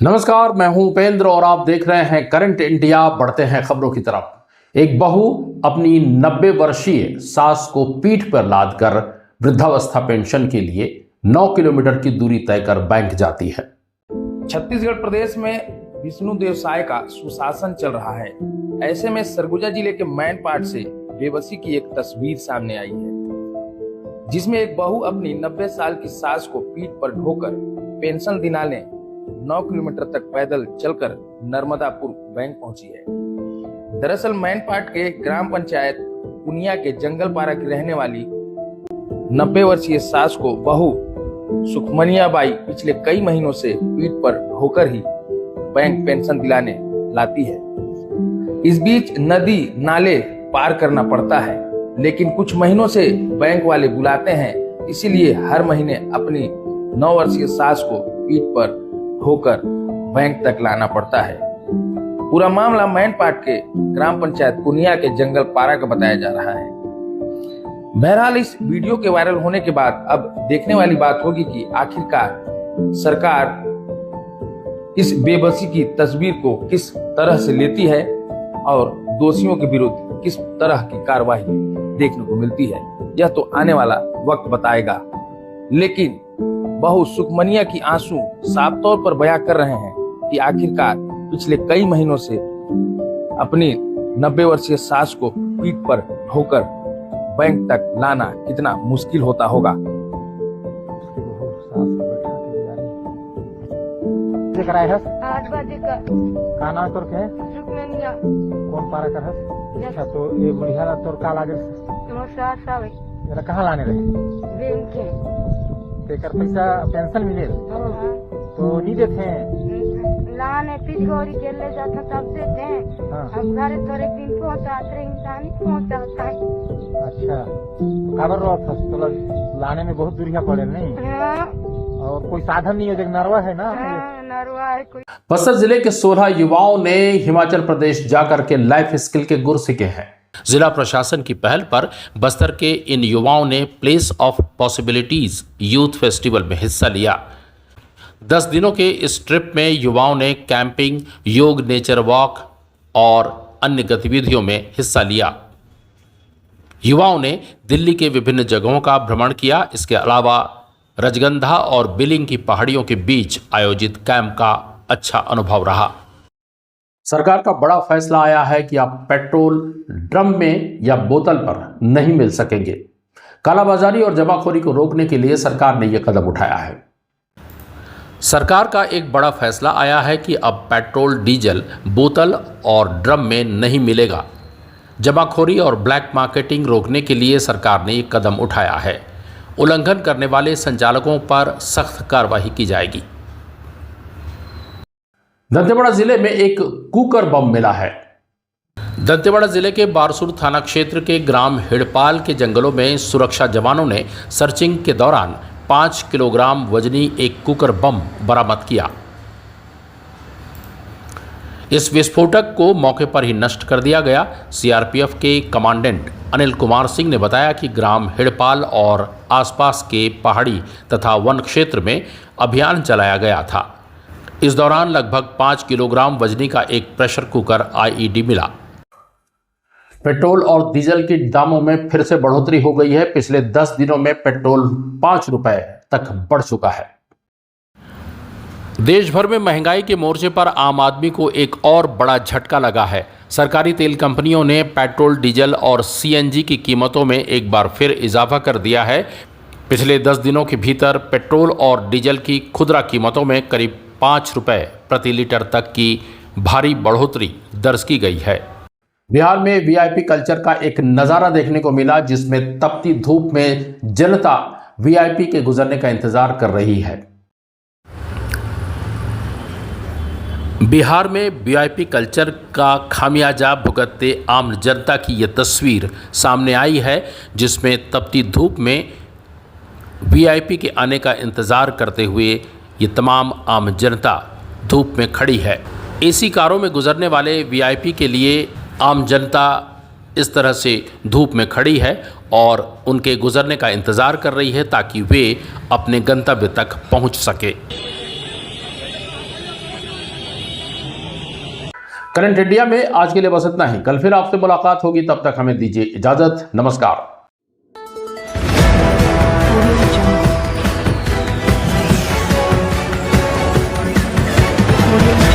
नमस्कार, मैं हूं उपेंद्र और आप देख रहे हैं करंट इंडिया। बढ़ते हैं खबरों की तरफ। एक बहू अपनी 90 वर्षीय सास को पीठ पर लादकर वृद्धावस्था पेंशन के लिए 9 किलोमीटर की दूरी तय कर बैंक जाती है। छत्तीसगढ़ प्रदेश में विष्णु देवसाय का सुशासन चल रहा है। ऐसे में सरगुजा जिले के मैनपाट से बेबसी की एक तस्वीर सामने आई है, जिसमें एक बहू अपनी 90 साल की सास को पीठ पर ढोकर पेंशन दिलाने 9 किलोमीटर तक पैदल चलकर नर्मदापुर बैंक पहुंची है। दरअसल मैनपाट के ग्राम पंचायत पुनिया के जंगलपारा की रहने वाली 90 वर्षीय सास को बहू सुखमनिया बाई पिछले कई महीनों से पीठ पर ढोकर ही बैंक पेंशन दिलाने लाती है। इस बीच नदी नाले पार करना पड़ता है, लेकिन कुछ महीनों से बैंक वाले बुलाते हैं, इसीलिए हर महीने अपनी 9 वर्षीय सास को पीठ पर ढोकर बैंक तक लाना पड़ता है। पूरा मामला मैनपाट के ग्राम पंचायत पुनिया के जंगल पारा का बताया जा रहा है। बहरहाल इस वीडियो के वायरल होने के बाद अब देखने वाली बात होगी कि आखिरकार सरकार इस बेबसी की तस्वीर को किस तरह से लेती है और दोषियों के विरुद्ध किस तरह की कार्रवाई देखने को मिलती है। यह तो आने वाला वक्त बताएगा, लेकिन बहू सुखमनिया की आंसू साफ तौर पर बयां कर रहे हैं कि आखिरकार पिछले कई महीनों से अपनी 90 वर्षीय सास को पीठ पर ढोकर बैंक तक लाना कितना मुश्किल होता होगा। आठ बजे का खाना तोर के सुखमनिया कौन पारा कर हस? अच्छा, तो ये बुढ़िया तोर का लागे तुम्हार सास आवे जरा कहाँ लाने रहे? बैंक के तेकर पैसा पेंशन मिले तो नहीं देते हैं। लाने पिछोरी के ले जाता तब देते हैं। हाँ। हम घर थोड़े दिन पहुँचाते रहे, इंसान ही पहुँचाता है। अच्छा, काबर रो तो लाने में बहुत दूरिया पड़े नहीं, हाँ, और कोई साधन नहीं है, देख नरवा है ना। हाँ, नरवा है कोई। बस्तर जिले के 16 युवाओं ने हिमाचल प्रदेश जाकर के लाइफ स्किल के गुर सीखे हैं। जिला प्रशासन की पहल पर बस्तर के इन युवाओं ने place of possibilities youth festival में हिस्सा लिया। 10 दिनों के इस ट्रिप में युवाओं ने कैंपिंग, योग, नेचर वॉक और अन्य गतिविधियों में हिस्सा लिया। युवाओं ने दिल्ली के विभिन्न जगहों का भ्रमण किया। इसके अलावा रजगंधा और बिलिंग की पहाड़ियों के बीच आयोजित कैंप का अच्छा अनुभव रहा। सरकार का बड़ा फैसला आया है कि आप पेट्रोल ड्रम में या बोतल पर नहीं मिल सकेंगे। कालाबाजारी और जमाखोरी को रोकने के लिए सरकार ने यह कदम उठाया है। सरकार का एक बड़ा फैसला आया है कि अब पेट्रोल, डीजल बोतल और ड्रम में नहीं मिलेगा। जमाखोरी और ब्लैक मार्केटिंग रोकने के लिए सरकार ने यह कदम उठाया है। उल्लंघन करने वाले संचालकों पर सख्त कार्रवाई की जाएगी। दंतेवाड़ा जिले में एक कुकर बम मिला है। दंतेवाड़ा जिले के बारसूर थाना क्षेत्र के ग्राम हिड़पाल के जंगलों में सुरक्षा जवानों ने सर्चिंग के दौरान 5 किलोग्राम वजनी एक कुकर बम बरामद किया। इस विस्फोटक को मौके पर ही नष्ट कर दिया गया। सीआरपीएफ के कमांडेंट अनिल कुमार सिंह ने बताया कि ग्राम हिड़पाल और आसपास के पहाड़ी तथा वन क्षेत्र में अभियान चलाया गया था। इस दौरान लगभग 5 किलोग्राम वजनी का एक प्रेशर कुकर आईईडी मिला। पेट्रोल और डीजल के दामों में फिर से बढ़ोतरी हो गई है। पिछले 10 दिनों में पेट्रोल 5 रुपए तक बढ़ चुका है। देश भर में महंगाई के मोर्चे पर आम आदमी को एक और बड़ा झटका लगा है। सरकारी तेल कंपनियों ने पेट्रोल, डीजल और सीएनजी की कीमतों में एक बार फिर इजाफा कर दिया है। पिछले 10 दिनों के भीतर पेट्रोल और डीजल की खुदरा कीमतों में करीब 5 रुपए प्रति लीटर तक की भारी बढ़ोतरी दर्ज की गई है। बिहार में वीआईपी कल्चर का एक नज़ारा देखने को मिला, जिसमें तपती धूप में जनता वीआईपी के गुजरने का इंतजार कर रही है। बिहार में वीआईपी कल्चर का खामियाजा भुगतते आम जनता की यह तस्वीर सामने आई है, जिसमें तपती धूप में वीआईपी के आने का इंतज़ार करते हुए ये तमाम आम जनता धूप में खड़ी है। एसी कारों में गुजरने वाले वीआईपी के लिए आम जनता इस तरह से धूप में खड़ी है और उनके गुजरने का इंतज़ार कर रही है ताकि वे अपने गंतव्य तक पहुंच सके। करंट इंडिया में आज के लिए बस इतना ही। कल फिर आपसे मुलाकात होगी, तब तक हमें दीजिए इजाजत। नमस्कार। Audio Jungle.